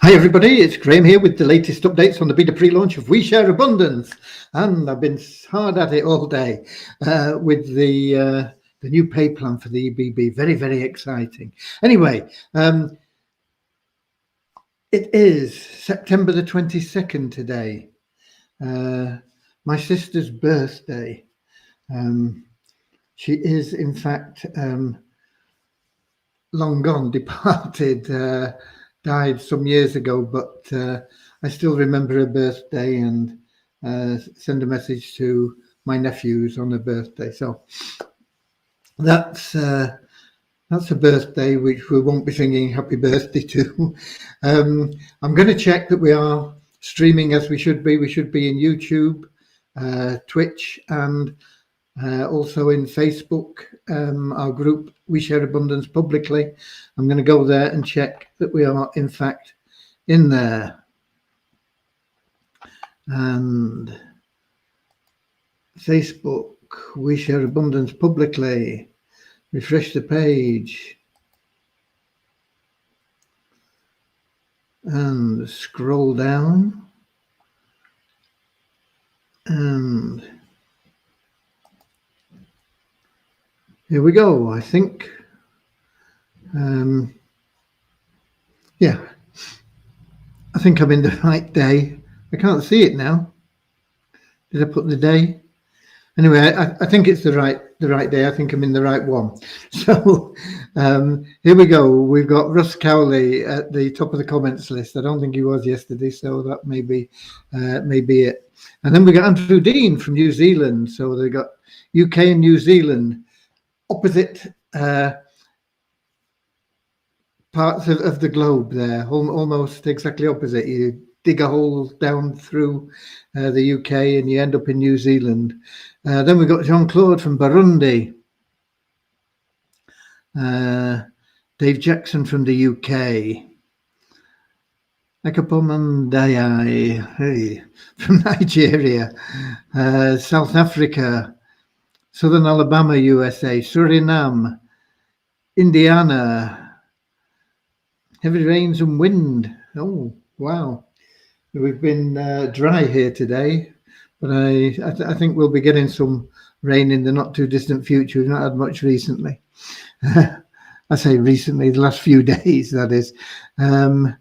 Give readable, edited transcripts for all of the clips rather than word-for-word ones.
Hi everybody, it's Graham here with the latest updates on the beta pre-launch of We Share Abundance, and I've been hard at it all day with the new pay plan for the EBB. Very exciting. Anyway, it is September the 22nd today, my sister's birthday. She is in fact long gone, departed. Died some years ago, but I still remember her birthday and send a message to my nephews on her birthday. So that's a birthday which we won't be singing happy birthday to. I'm going to check that we are streaming as we should be. We should be in YouTube, Twitch, and also in Facebook, our group We Share Abundance Publicly. I'm going to go there and check that we are in fact in there. And Facebook, We Share Abundance Publicly. Refresh the page. And scroll down. And here we go, I think. Yeah, I think I'm in the right day. I can't see it now. Did I put the day? Anyway, I think it's the right day. I think I'm in the right one. So here we go. We've got Russ Cowley at the top of the comments list. I don't think he was yesterday, so that may be it. And then we got Andrew Dean from New Zealand. So they got UK and New Zealand, opposite parts of the globe there, almost exactly opposite. You dig a hole down through the UK and you end up in New Zealand. Then we've got Jean-Claude from Burundi. Dave Jackson from the UK. Ekapomandayai from Nigeria. South Africa. Southern Alabama, USA. Suriname. Indiana. Heavy rains and wind. Oh, wow. We've been dry here today, but I think we'll be getting some rain in the not too distant future. We've not had much recently. I say recently, the last few days, that is. Then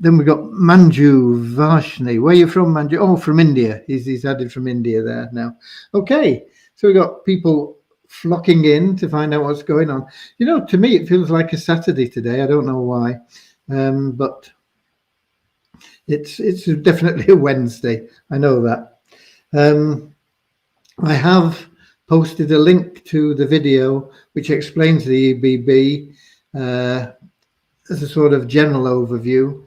we've got Manju Varshni. Where are you from, Manju? Oh, from India. He's added from India there now. Okay, so we've got people flocking in to find out what's going on. You know, to me, it feels like a Saturday today. I don't know why, but it's definitely a Wednesday. I know that. I have posted a link to the video which explains the EBB as a sort of general overview.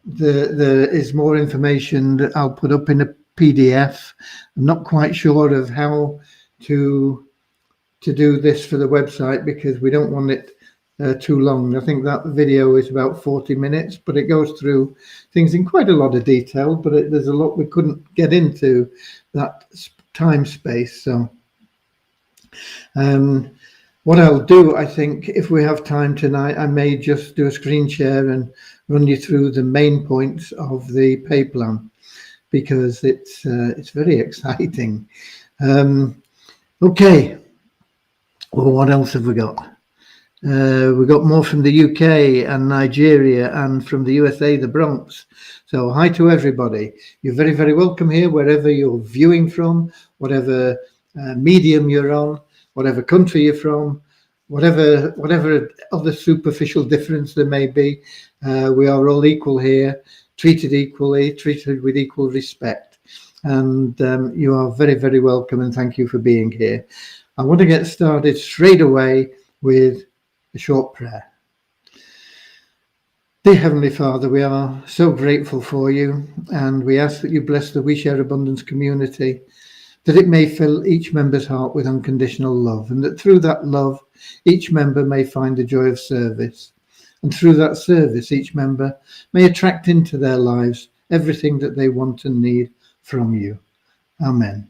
There is more information that I'll put up in a PDF. I'm not quite sure of how to do this for the website because we don't want it too long. I think that video is about 40 minutes, but it goes through things in quite a lot of detail, but there's a lot we couldn't get into that time space. So what I'll do, I think, if we have time tonight, I may just do a screen share and run you through the main points of the pay plan because it's very exciting. Okay. Well, what else have we got? We got more from the UK and Nigeria and from the USA, the Bronx. So hi to everybody. You're very welcome here, wherever you're viewing from, whatever medium you're on, whatever country you're from, whatever other superficial difference there may be. We are all equal here, treated equally, treated with equal respect. And you are very welcome, and thank you for being here. I want to get started straight away with a short prayer. Dear Heavenly Father, we are so grateful for you, and we ask that you bless the We Share Abundance community, that it may fill each member's heart with unconditional love, and that through that love, each member may find the joy of service. And through that service, each member may attract into their lives everything that they want and need from you. Amen.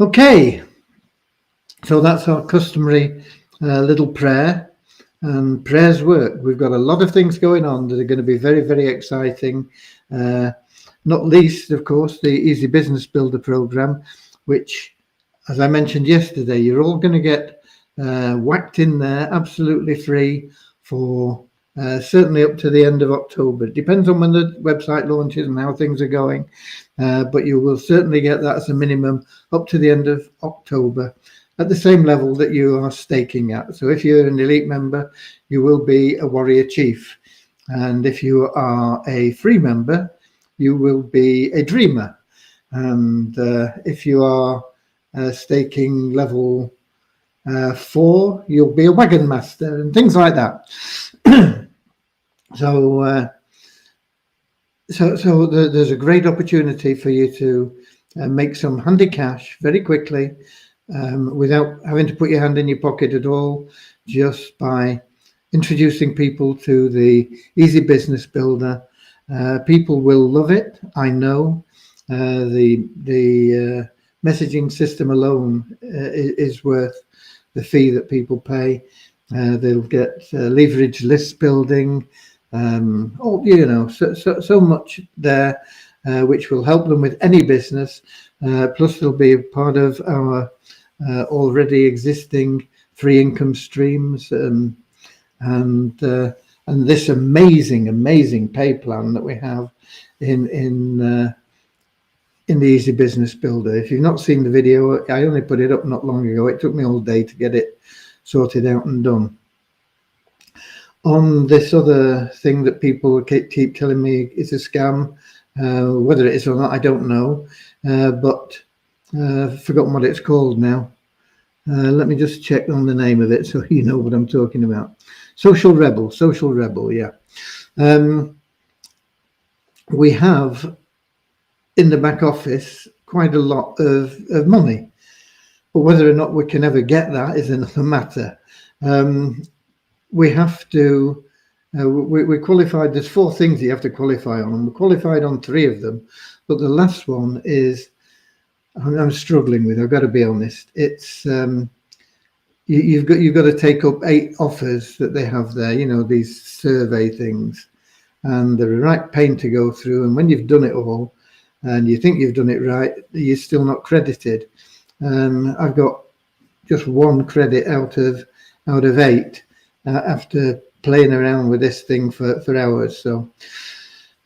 Okay. So that's our customary little prayer. and prayers work. We've got a lot of things going on that are going to be very, very exciting. Not least, of course, the Easy Business Builder program, which, as I mentioned yesterday, you're all going to get whacked in there absolutely free for certainly up to the end of October. It depends on when the website launches and how things are going, but you will certainly get that as a minimum up to the end of October at the same level that you are staking at. So if you're an elite member, you will be a warrior chief. And if you are a free member, you will be a dreamer. And if you are staking level 4, you'll be a wagon master and things like that. So there's a great opportunity for you to make some handy cash very quickly without having to put your hand in your pocket at all, just by introducing people to the Easy Business Builder. People will love it, I know. The messaging system alone is worth the fee that people pay. They'll get leverage list building, so much there, which will help them with any business. Plus, they'll be a part of our already existing free income streams, and this amazing pay plan that we have in the Easy Business Builder. If you've not seen the video, I only put it up not long ago. It took me all day to get it sorted out and done. On this other thing that people keep telling me is a scam, whether it is or not, I don't know, but I've forgotten what it's called now. Let me just check on the name of it so you know what I'm talking about. Social Rebel, yeah. We have in the back office quite a lot of money, but whether or not we can ever get that is another matter. We have to, we qualified, there's 4 things you have to qualify on, and we're qualified on 3 of them, but the last one is, I'm struggling with, I've got to be honest. It's, you've got to take up 8 offers that they have there, these survey things, and they're a right pain to go through, and when you've done it all, and you think you've done it right, you're still not credited. I've got just 1 credit out of 8 after playing around with this thing for hours. So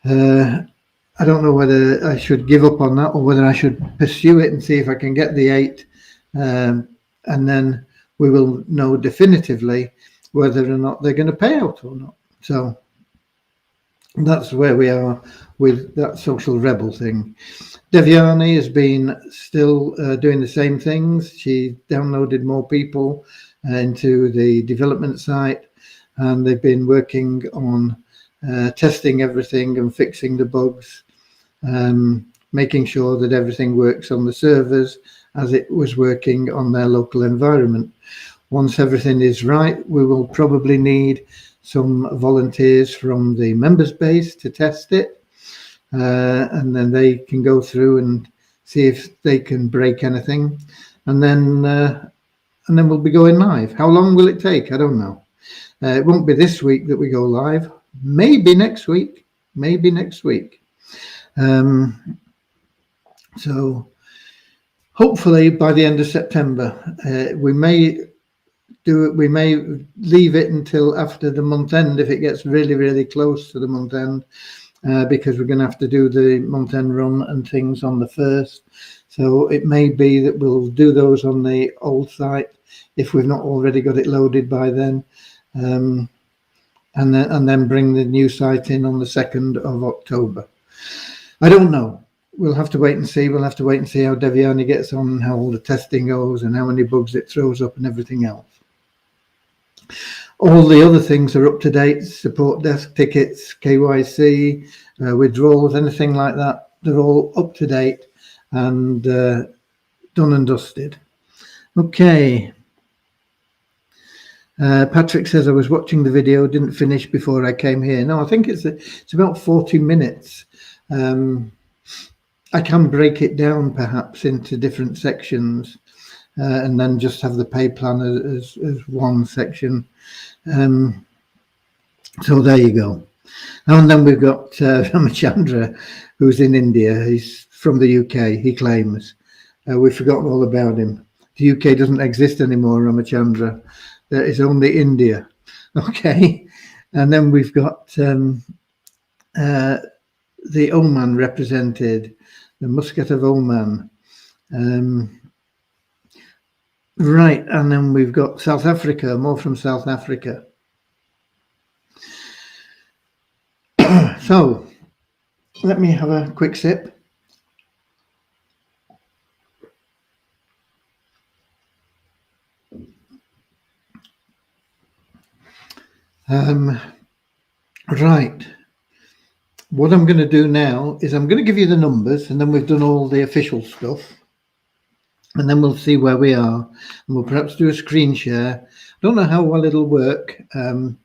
I don't know whether I should give up on that or whether I should pursue it and see if I can get the 8, and then we will know definitively whether or not they're going to pay out or not. So that's where we are with that Social Rebel thing. Devyani has been still doing the same things. She downloaded more people into the development site, and they've been working on testing everything and fixing the bugs, making sure that everything works on the servers as it was working on their local environment. Once everything is right, we will probably need some volunteers from the members base to test it, and then they can go through and see if they can break anything, and then we'll be going live. How long will it take? I don't know. It won't be this week that we go live. Maybe next week. So hopefully by the end of September. We may leave it until after the month end if it gets really close to the month end, because we're going to have to do the month end run and things on the 1st. So it may be that we'll do those on the old site if we've not already got it loaded by then, and then bring the new site in on the 2nd of October. I don't know. We'll have to wait and see. We'll have to wait and see how Devyani gets on, how all the testing goes, and how many bugs it throws up and everything else. All the other things are up to date. Support desk tickets, KYC, withdrawals, anything like that. They're all up to date and done and dusted. Okay. Patrick says, I was watching the video, didn't finish before I came here. No, I think it's about 40 minutes. I can break it down perhaps into different sections, and then just have the pay plan as one section. So there you go. And then we've got Ramachandra, who's in India. He's from the UK, he claims. We've forgotten all about him. The UK doesn't exist anymore, Ramachandra. There is only India. Okay. And then we've got the Oman represented, the Muscat of Oman. Right, and then we've got South Africa, more from South Africa. So, let me have a quick sip. Right. What I'm going to do now is I'm going to give you the numbers, and then we've done all the official stuff. And then we'll see where we are. And we'll perhaps do a screen share. I don't know how well it'll work. I'm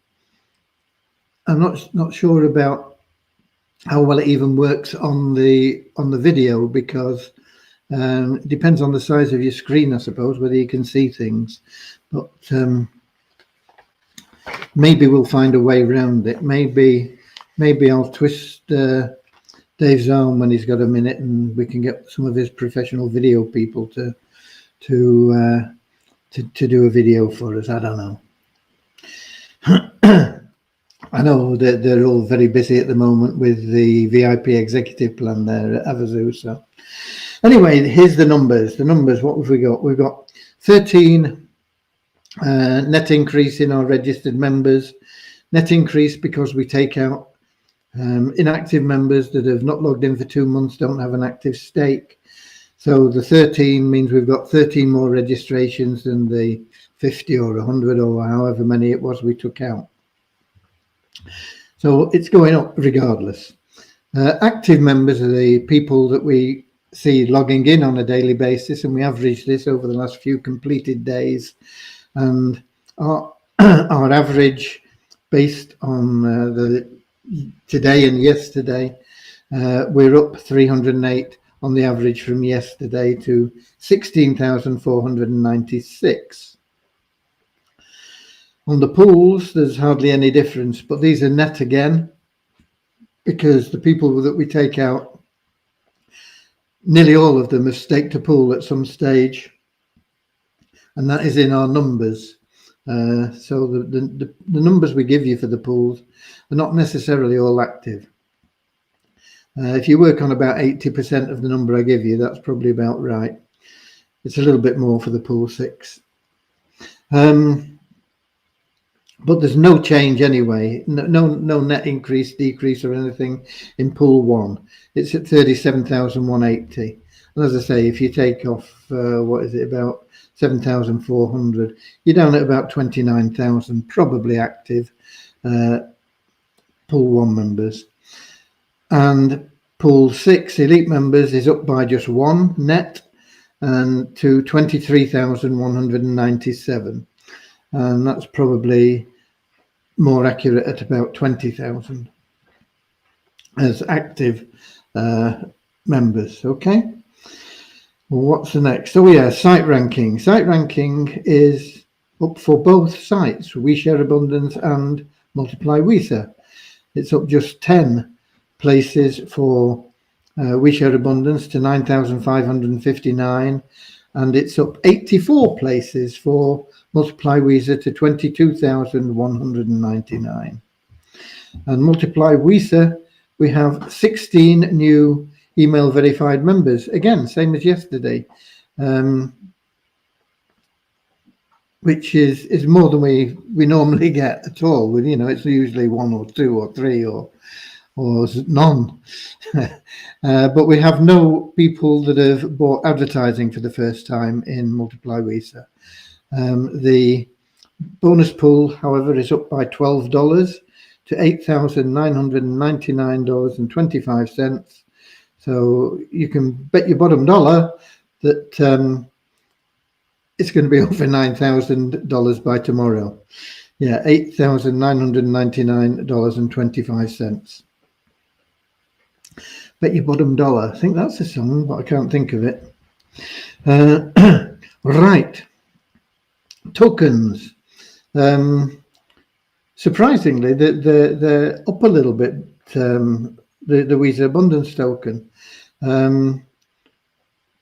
not sure about how well it even works on the video, because it depends on the size of your screen, I suppose, whether you can see things. But maybe we'll find a way around it. Maybe I'll twist Dave's arm when he's got a minute, and we can get some of his professional video people to do a video for us. I don't know. I know that they're all very busy at the moment with the VIP executive plan there at Avazu. So anyway, here's the numbers. The numbers, what have we got? We've got 13 net increase in our registered members. Net increase because we take out inactive members that have not logged in for 2 months, don't have an active stake. So the 13 means we've got 13 more registrations than the 50 or 100 or however many it was we took out. So it's going up regardless. Active members are the people that we see logging in on a daily basis, and we average this over the last few completed days. And our average, based on the today and yesterday, we're up 308 on the average from yesterday to 16,496. On the pools, there's hardly any difference, but these are net again, because the people that we take out, nearly all of them have staked a pool at some stage, and that is in our numbers. So the numbers we give you for the pools are not necessarily all active. If you work on about 80% of the number I give you, that's probably about right. It's a little bit more for the pool 6. But there's no change anyway, no net increase, decrease or anything in pool 1. It's at 37,180. And as I say, if you take off, what is it, about 7,400, you're down at about 29,000 probably active pool 1 members. And pool 6 elite members is up by just 1 net, and to 23,197. And that's probably more accurate at about 20,000 as active members. Okay. Well, what's the next? Oh yeah, site ranking. Site ranking is up for both sites, We Share Abundance and Multiply WISA. It's up just 10 places for We Share Abundance to 9,559, and it's up 84 places for Multiply WISA to 22,199. And Multiply WISA, we have 16 new email verified members. Again, same as yesterday, which is more than we normally get at all. You know, it's usually 1 or 2 or 3 or none. But we have no people that have bought advertising for the first time in Multiply WISA. The bonus pool, however, is up by $12 to $8,999.25. So you can bet your bottom dollar that it's going to be over $9,000 by tomorrow. Yeah, $8,999.25. Bet your bottom dollar. I think that's a song, but I can't think of it. Right. Tokens. surprisingly, they're up a little bit. The Visa Abundance token,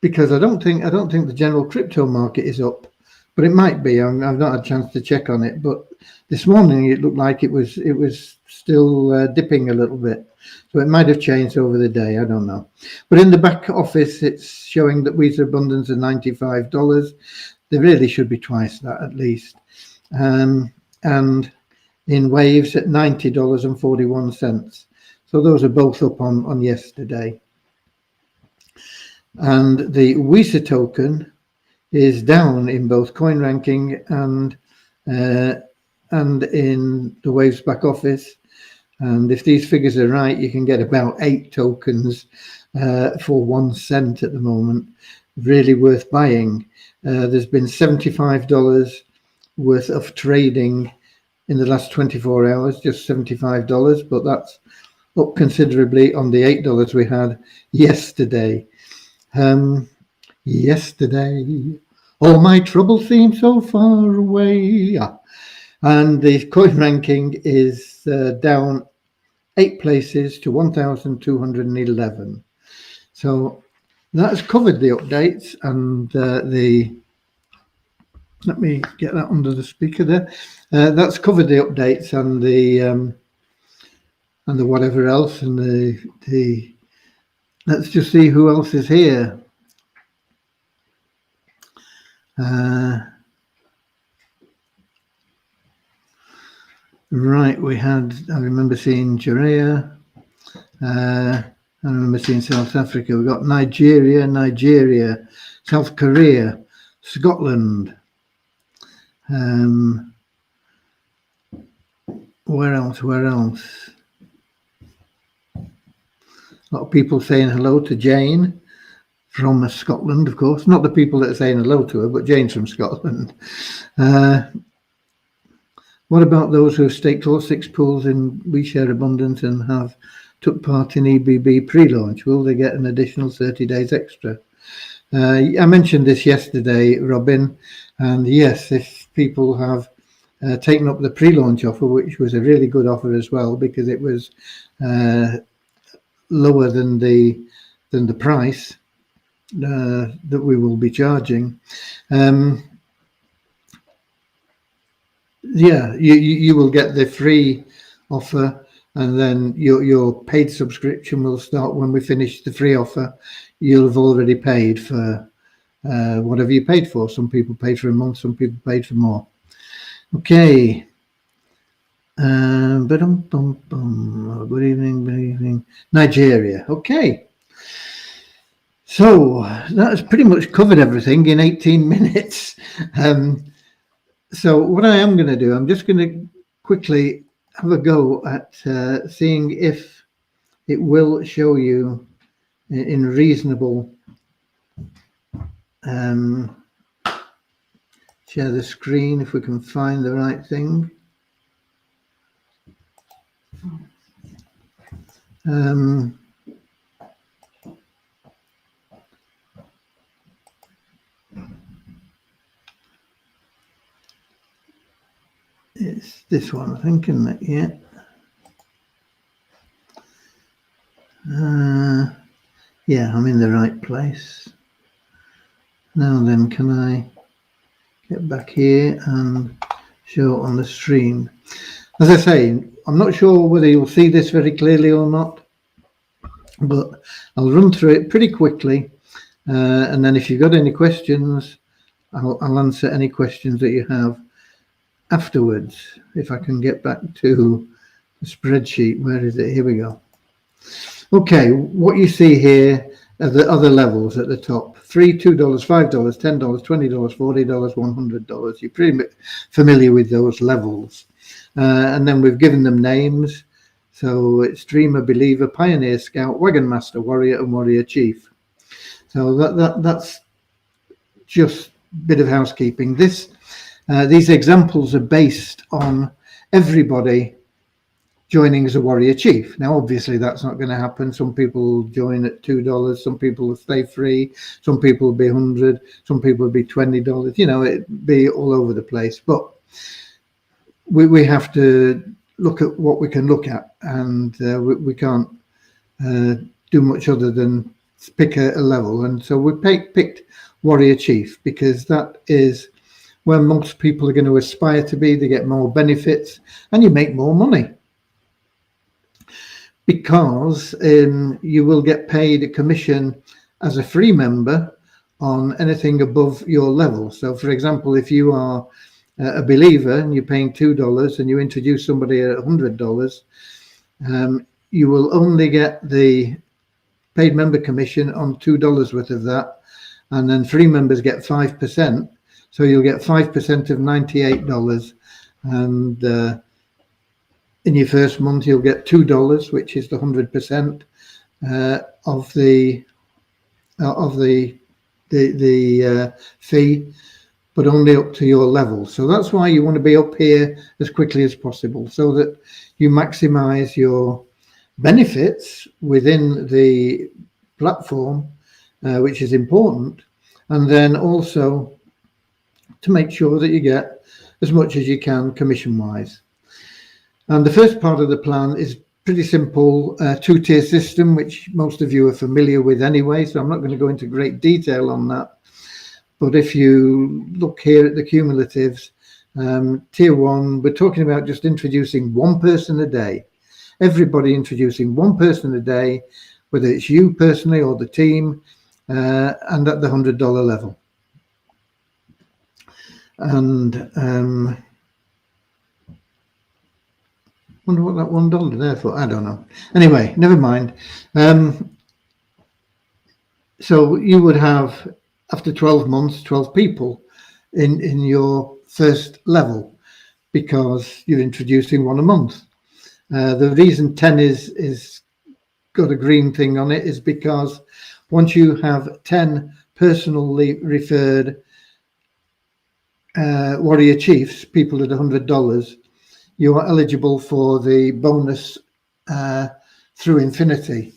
because I don't think the general crypto market is up, but it might be. I've not had a chance to check on it, but this morning it looked like it was still dipping a little bit. So it might have changed over the day. I don't know. But in the back office, it's showing that Visa Abundance are $95. They really should be twice that at least. And in Waves at $90.41. So those are both up on yesterday. And the Visa token is down in both CoinRanking and in the Waves back office. And if these figures are right, you can get about 8 tokens for 1 cent at the moment. Really worth buying. There's been $75 worth of trading in the last 24 hours, just $75, but that's up considerably on the $8 we had yesterday. Yesterday, all my troubles seem so far away. And the CoinRanking is down 8 places to 1,211. So that's covered the updates and let me get that under the speaker there. That's covered the updates and the whatever else and the. Let's just see who else is here. Right, we had. I remember seeing Jurea. I remember seeing South Africa. We've got Nigeria, South Korea, Scotland. Where else? A lot of people saying hello to Jane from Scotland, of course. Not the people that are saying hello to her, but Jane's from Scotland. What about those who have staked all 6 pools in WeShare Abundance and have took part in EBB pre-launch? Will they get an additional 30 days extra? I mentioned this yesterday, Robin, and yes, if people have taken up the pre-launch offer, which was a really good offer as well, because it was lower than the price that we will be charging. Yeah, you will get the free offer, and then your paid subscription will start when we finish the free offer. You'll have already paid for whatever you paid for. Some people paid for a month, some people paid for more. Okay. Good evening. Nigeria. Okay. So that's pretty much covered everything in 18 minutes. So what I am going to do, I'm just going to quickly have a go at seeing if it will show you in reasonable. Share the screen if we can find the right thing. It's this one, I think, isn't it? Yeah. Yeah, I'm in the right place. Now then, can I get back here and show on the stream? As I say, I'm not sure whether you'll see this very clearly or not, but I'll run through it pretty quickly. And then if you've got any questions, I'll answer any questions that you have afterwards. If I can get back to the spreadsheet, where is it? Here we go. Okay, what you see here are the other levels at the top: $3, $2, $5, $10, $20, $40, $100. You're pretty familiar with those levels. And then we've given them names. So it's Dreamer, Believer, Pioneer, Scout, Wagon Master, Warrior, and Warrior Chief. So that's just a bit of housekeeping. These examples are based on everybody joining as a Warrior Chief. Now, obviously, that's not going to happen. Some people join at $2. Some people will stay free. Some people will be $100. Some people will be $20. You know, it'd be all over the place. But we have to look at what we can look at, and we can't do much other than pick a level. And so we picked Warrior Chief because that is where most people are going to aspire to be. They get more benefits and you make more money, because you will get paid a commission as a free member on anything above your level. So for example, if you are a believer and you're paying $2 and you introduce somebody at $100, you will only get the paid member commission on $2 worth of that, and then free members get 5%. So you'll get 5% of $98, and in your first month you'll get $2, which is the 100% of the fee, but only up to your level. So that's why you want to be up here as quickly as possible, so that you maximize your benefits within the platform, which is important, and then also to make sure that you get as much as you can commission wise. And the first part of the plan is pretty simple, two-tier system, which most of you are familiar with anyway, so I'm not going to go into great detail on that. But if you look here at the cumulatives, tier one, we're talking about just introducing one person a day. Everybody introducing one person a day, whether it's you personally or the team, and at the $100 level. And wonder what that $1 there for. I don't know. Anyway, never mind. So you would have, after 12 months, 12 people in your first level, because you're introducing one a month. The reason 10 is got a green thing on it is because once you have 10 personally referred Warrior Chiefs, people at $100, you are eligible for the bonus through infinity.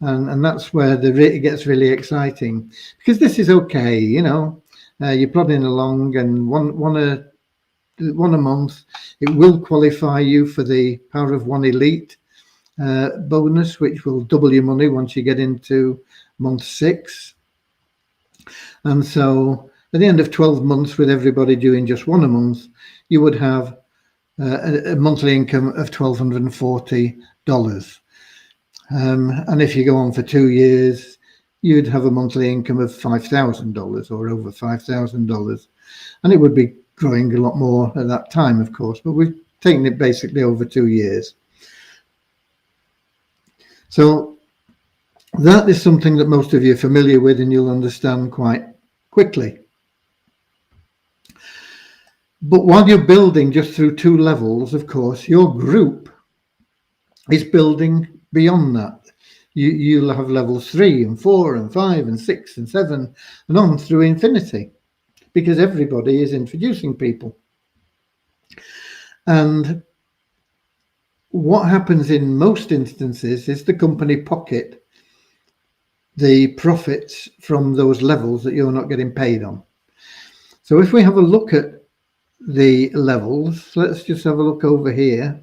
And that's where it gets really exciting, because this is okay, you know, you're plodding along, and one a month, it will qualify you for the Power of One Elite bonus, which will double your money once you get into month 6. And so at the end of 12 months, with everybody doing just one a month, you would have a monthly income of $1,240. And if you go on for 2 years, you'd have a monthly income of $5,000 or over $5,000. And it would be growing a lot more at that time, of course, but we've taken it basically over 2 years. So that is something that most of you are familiar with and you'll understand quite quickly. But while you're building just through 2 levels, of course, your group is building beyond that. You'll have levels 3 and 4 and 5 and 6 and 7 and on through infinity, because everybody is introducing people. And what happens in most instances is the company pocket the profits from those levels that you're not getting paid on. So if we have a look at the levels, let's just have a look over here.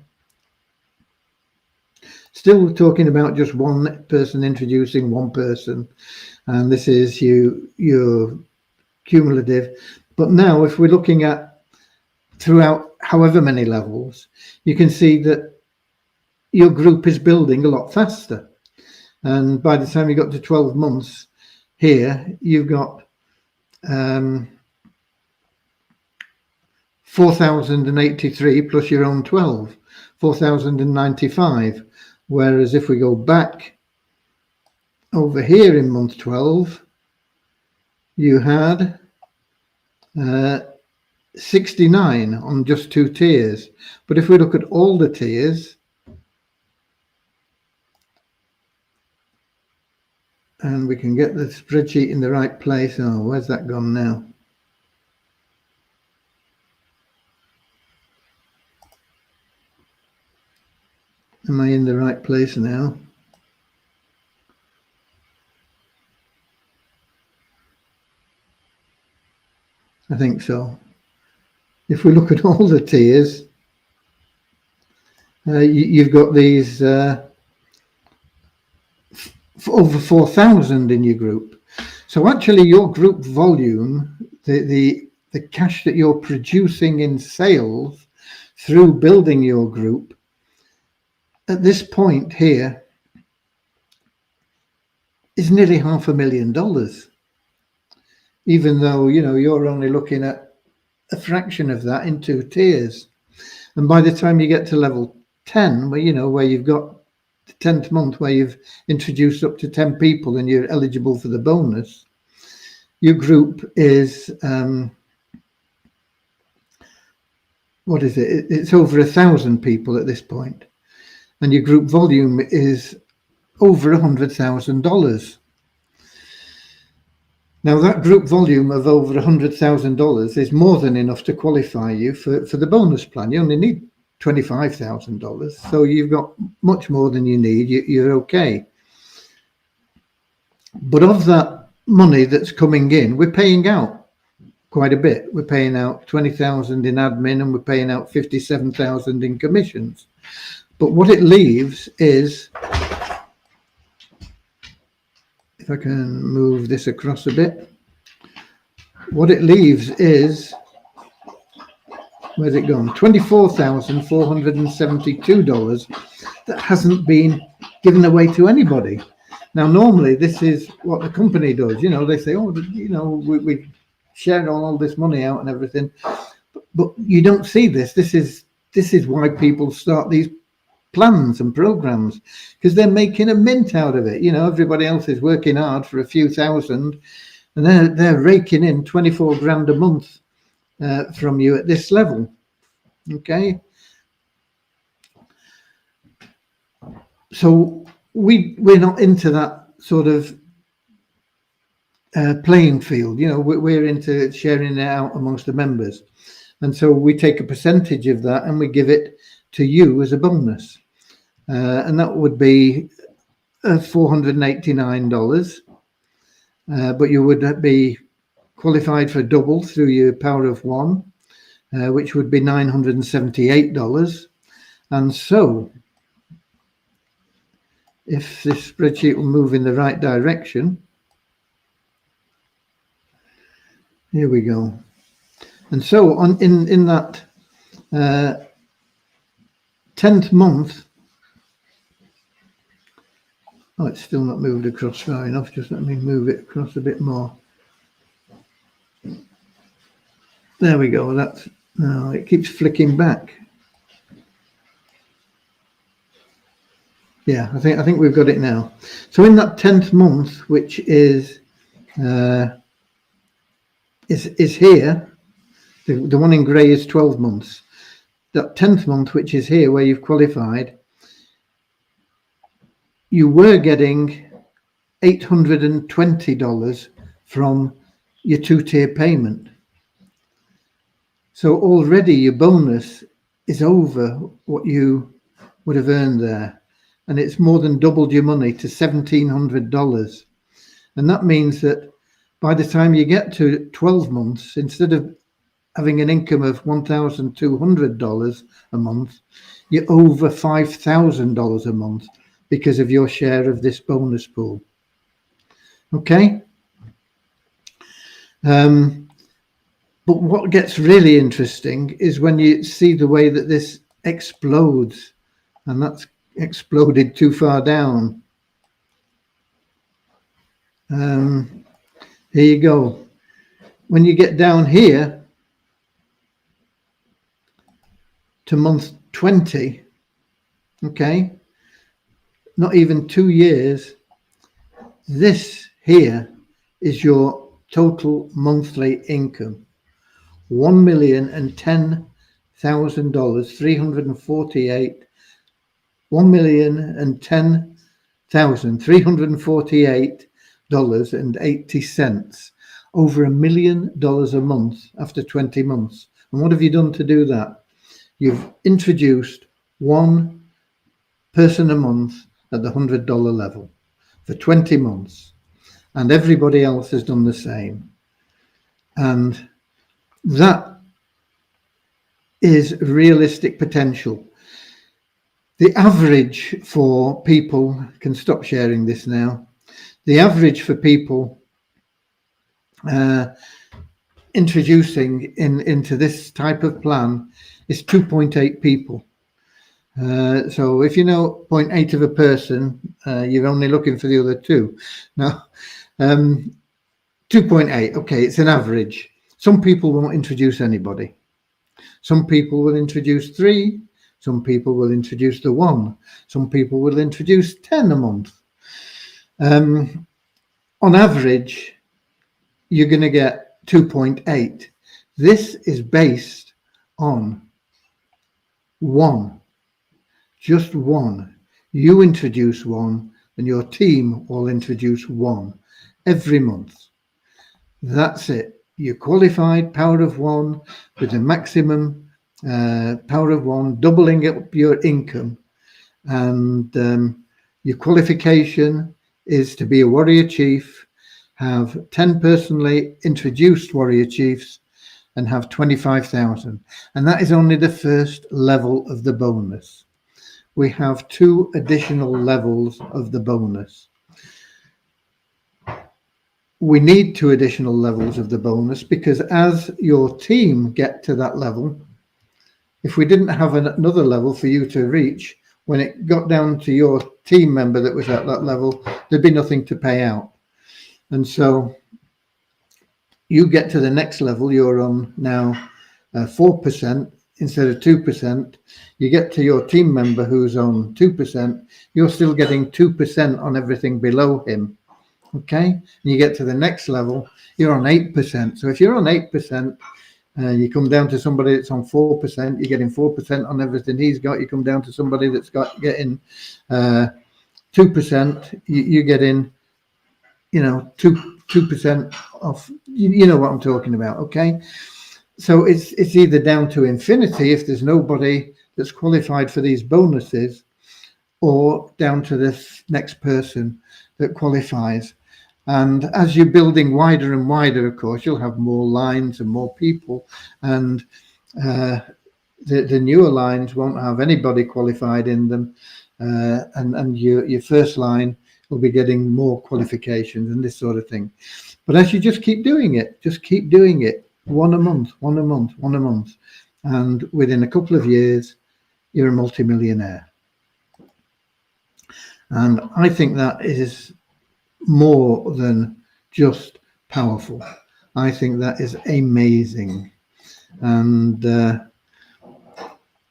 Still talking about just one person introducing one person, and this is your cumulative. But now if we're looking at throughout however many levels, you can see that your group is building a lot faster. And by the time you got to 12 months here, you've got 4,083 plus your own 12, 4,095. Whereas if we go back over here in month 12, you had 69 on just 2 tiers. But if we look at all the tiers, and we can get the spreadsheet in the right place. Oh, where's that gone now? Am I in the right place now? I think so. If we look at all the tiers, you've got these over 4,000 in your group. So actually your group volume, the cash that you're producing in sales through building your group at this point here is nearly $500,000, even though, you know, you're only looking at a fraction of that in 2 tiers. And by the time you get to level 10, where, you know, where you've got the 10th month where you've introduced up to 10 people and you're eligible for the bonus, your group is what is it? It's over 1,000 people at this point, and your group volume is over $100,000. Now that group volume of over $100,000 is more than enough to qualify you for the bonus plan. You only need $25,000, so you've got much more than you need. You're okay. But of that money that's coming in, we're paying out quite a bit. We're paying out 20,000 in admin, and we're paying out 57,000 in commissions. But what it leaves is, if I can move this across a bit, what it leaves is, where's it gone? $24,472 that hasn't been given away to anybody. Now, normally this is what the company does. You know, they say, oh, you know, we share all this money out and everything, but you don't see this. This is why people start these plans and programs, because they're making a mint out of it. You know, everybody else is working hard for a few thousand, and they're raking in 24 grand a month from you at this level. Okay, so we're not into that sort of playing field. You know, we're into sharing it out amongst the members, and so we take a percentage of that and we give it to you as a bonus, and that would be $489, but you would be qualified for double through your power of one, which would be $978. And so if this spreadsheet will move in the right direction, here we go. And so on in that 10th month, oh, it's still not moved across far enough. Just let me move it across a bit more. There we go. That's, no, it keeps flicking back. Yeah, I think we've got it now. So in that 10th month, which is here, the one in grey is 12 months. That 10th month, which is here, where you've qualified, you were getting $820 from your 2-tier payment. So already your bonus is over what you would have earned there. And it's more than doubled your money to $1,700. And that means that by the time you get to 12 months, instead of having an income of $1,200 a month, you're over $5,000 a month because of your share of this bonus pool. Okay? But what gets really interesting is when you see the way that this explodes, and that's exploded too far down. Here you go. When you get down here to month 20, okay, not even 2 years, this here is your total monthly income. $1,010,348.80, over $1 million a month after 20 months. And what have you done to do that? You've introduced one person a month at the $100 level for 20 months, and everybody else has done the same. And that is realistic potential. The average for people, can stop sharing this now. The average for people introducing into this type of plan is 2.8 people. So if you know 0.8 of a person, you're only looking for the other two. Now, 2.8, okay, it's an average. Some people won't introduce anybody. Some people will introduce 3. Some people will introduce the 1. Some people will introduce 10 a month. On average, you're going to get 2.8. This is based on 1, just 1. You introduce 1, and your team will introduce 1 every month. That's it. You're qualified, power of 1, with a maximum power of 1, doubling up your income. And your qualification is to be a warrior chief, have 10 personally introduced warrior chiefs, and have 25,000. And that is only the first level of the bonus. We have 2 additional levels of the bonus. We need 2 additional levels of the bonus because as your team get to that level, if we didn't have another level for you to reach, when it got down to your team member that was at that level, there'd be nothing to pay out. And so you get to the next level, you're on now 4% instead of 2%. You get to your team member who's on 2%, you're still getting 2% on everything below him. Okay, and you get to the next level, you're on 8%. So if you're on 8%, you come down to somebody that's on 4%, you're getting 4% on everything he's got. You come down to somebody that's getting 2%, you're getting, 2% off. You know what I'm talking about, okay? So it's either down to infinity if there's nobody that's qualified for these bonuses, or down to this next person that qualifies. And as you're building wider and wider, of course, you'll have more lines and more people, and the newer lines won't have anybody qualified in them, and your first line will be getting more qualifications and this sort of thing. But as you just keep doing it, one a month, and within a couple of years, you're a multimillionaire. And I think that is more than just powerful. I think that is amazing. And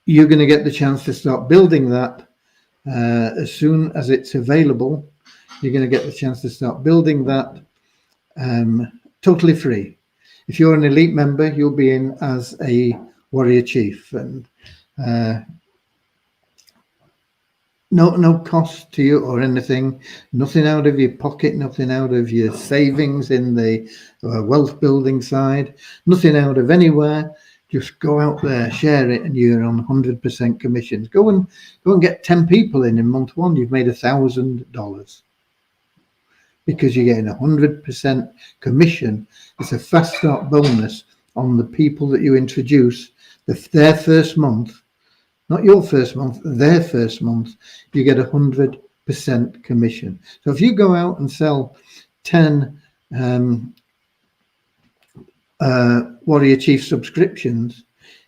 you're going to get the chance to start building that as soon as it's available. You're going to get the chance to start building that totally free. If you're an elite member, you'll be in as a warrior chief, and no cost to you or anything, nothing out of your pocket, nothing out of your savings in the wealth building side, nothing out of anywhere. Just go out there, share it, and you're on 100% commissions. Go and get 10 people in month 1. You've made $1,000 because you're getting 100% commission. It's a fast start bonus on the people that you introduce. Their first month, not your first month, their first month, you get 100% commission. So if you go out and sell 10 Warrior Chief subscriptions,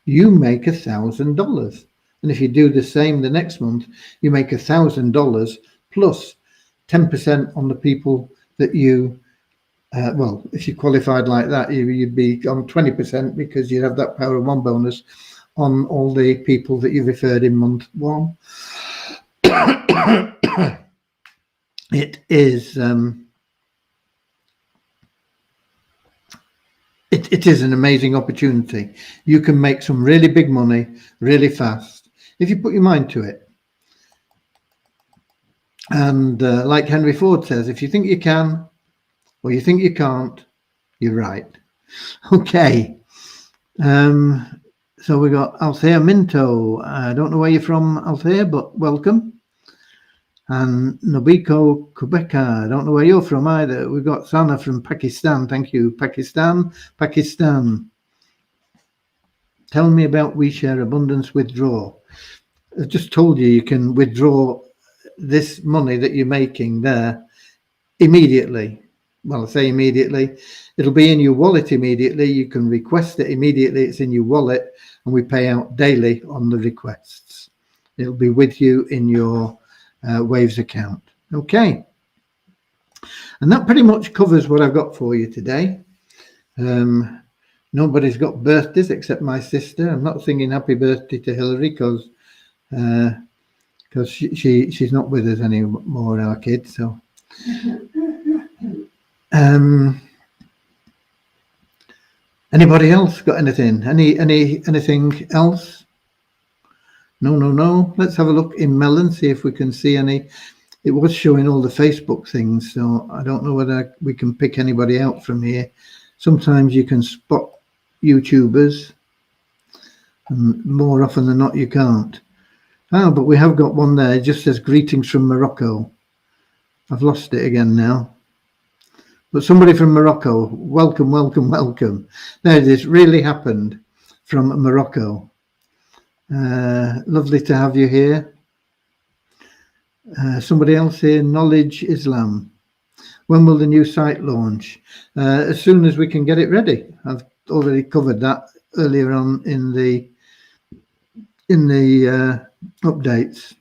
you make $1,000. And if you do the same the next month, you make $1,000 plus 10% on the people that you, if you qualified like that, you'd be on 20% because you'd have that power of 1 bonus on all the people that you referred in month 1. It is it is an amazing opportunity. You can make some really big money really fast if you put your mind to it. And like Henry Ford says, if you think you can or you think you can't, you're right. Okay. So we got Althea Minto. I don't know where you're from, Althea, but welcome. And Nobiko Kubeka. I don't know where you're from either. We've got Sana from Pakistan. Thank you. Pakistan. Tell me about WeShare Abundance Withdraw. I've just told you you can withdraw this money that you're making there immediately. Well, I say immediately. It'll be in your wallet immediately. You can request it immediately. It's in your wallet, and we pay out daily on the requests. It'll be with you in your Waves account. Okay. And that pretty much covers what I've got for you today. Nobody's got birthdays except my sister. I'm not singing happy birthday to Hillary because she's not with us anymore, our kid. So, anybody else got anything? Anything else? No. Let's have a look in Melon, see if we can see any. It was showing all the Facebook things, so I don't know whether we can pick anybody out from here. Sometimes you can spot YouTubers, and more often than not you can't. Oh, but we have got one there. It just says greetings from Morocco. I've lost it again now. But somebody from Morocco, welcome. There it is, really happened from Morocco. Lovely to have you here. Somebody else here, Knowledge Islam. When will the new site launch? As soon as we can get it ready. I've already covered that earlier on in the updates.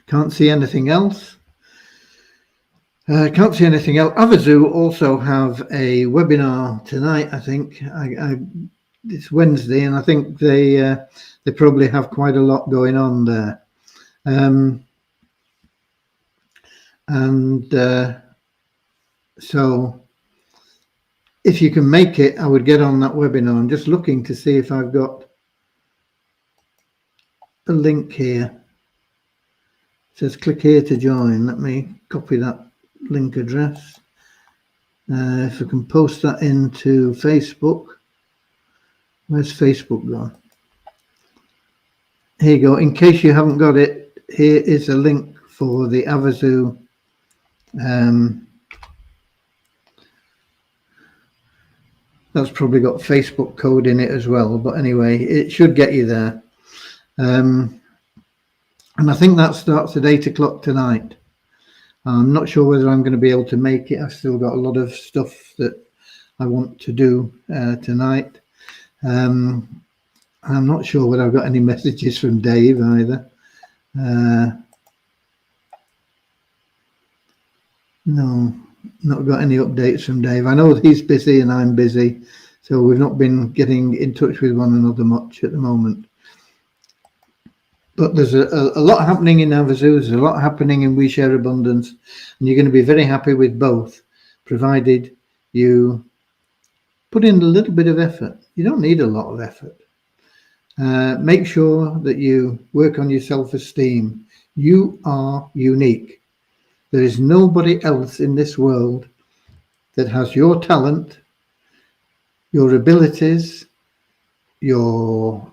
Can't see anything else. Can't see anything else. Avazoo also have a webinar tonight, I think. It's Wednesday, and I think they probably have quite a lot going on there. So if you can make it, I would get on that webinar. I'm just looking to see if I've got a link here. It says click here to join. Let me copy that link address. If I can post that into Facebook. Where's Facebook gone? Here you go. In case you haven't got it, here is a link for the Avazoo that's probably got Facebook code in it as well, but anyway, it should get you there. And I think that starts at 8 o'clock tonight. I'm not sure whether I'm going to be able to make it. I've still got a lot of stuff that I want to do tonight. I'm not sure whether I've got any messages from Dave either. No, not got any updates from Dave. I know he's busy and I'm busy, so we've not been getting in touch with one another much at the moment. But there's a lot happening in Avazoo. There's a lot happening in We Share Abundance, and you're going to be very happy with both, provided you put in a little bit of effort. You don't need a lot of effort. Make sure that you work on your self-esteem. You are unique. There is nobody else in this world that has your talent, your abilities, your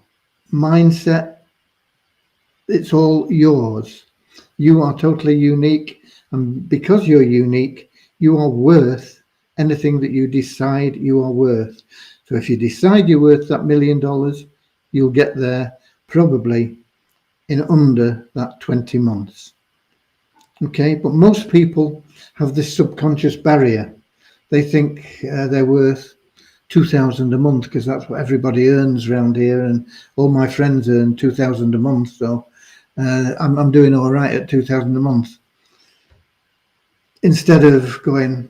mindset. It's all yours. You are totally unique, and because you're unique, you are worth anything that you decide you are worth. So if you decide you're worth that $1 million, you'll get there probably in under that 20 months. Okay, but most people have this subconscious barrier. They think they're worth $2,000 a month because that's what everybody earns around here, and all my friends earn $2,000 a month. So I'm doing all right at $2,000 a month. Instead of going,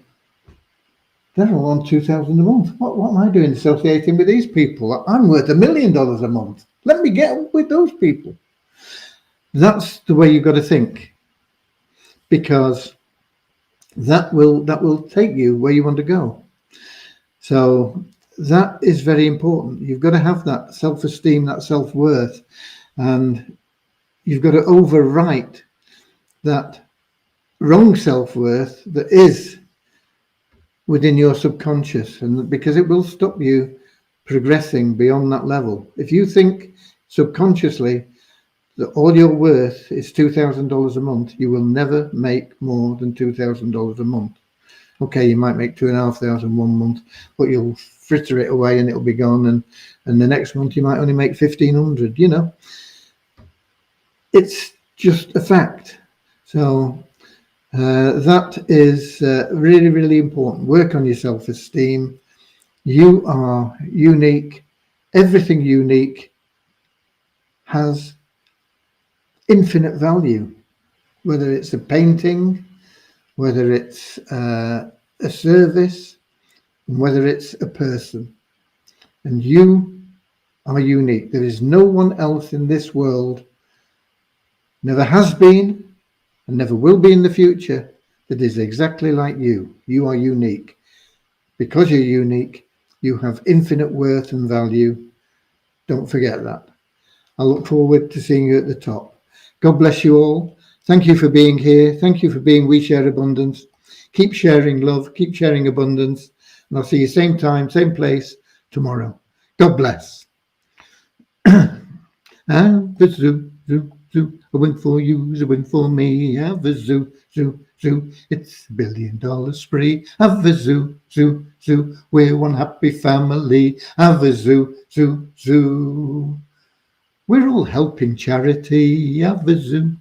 they're all on $2,000 a month. What am I doing associating with these people? I'm worth $1 million a month. Let me get with those people. That's the way you've got to think, because that will take you where you want to go. So that is very important. You've got to have that self-esteem, that self-worth, and you've got to overwrite that wrong self-worth that is within your subconscious, and because it will stop you progressing beyond that level. If you think subconsciously that all your worth is $2,000 a month, you will never make more than $2,000 a month. Okay, you might make 2,500 1 month, but you'll fritter it away and it'll be gone. And the next month you might only make 1,500. It's just a fact. So that is really, really important. Work on your self-esteem. You are unique. Everything unique has infinite value, whether it's a painting, whether it's a service, whether it's a person. And you are unique. There is no one else in this world, never has been, and never will be in the future, that is exactly like you. You are unique. Because you're unique, you have infinite worth and value. Don't forget that. I look forward to seeing you at the top. God bless you all. Thank you for being here. Thank you for being We Share Abundance. Keep sharing love. Keep sharing abundance. And I'll see you same time, same place tomorrow. God bless. The zoo, zoo, zoo. A win for you is a win for me. Have a zoo, zoo, zoo. It's $1 billion spree. Have a zoo, zoo, zoo. We're one happy family. Have a zoo, zoo, zoo. We're all helping charity. Have a zoo.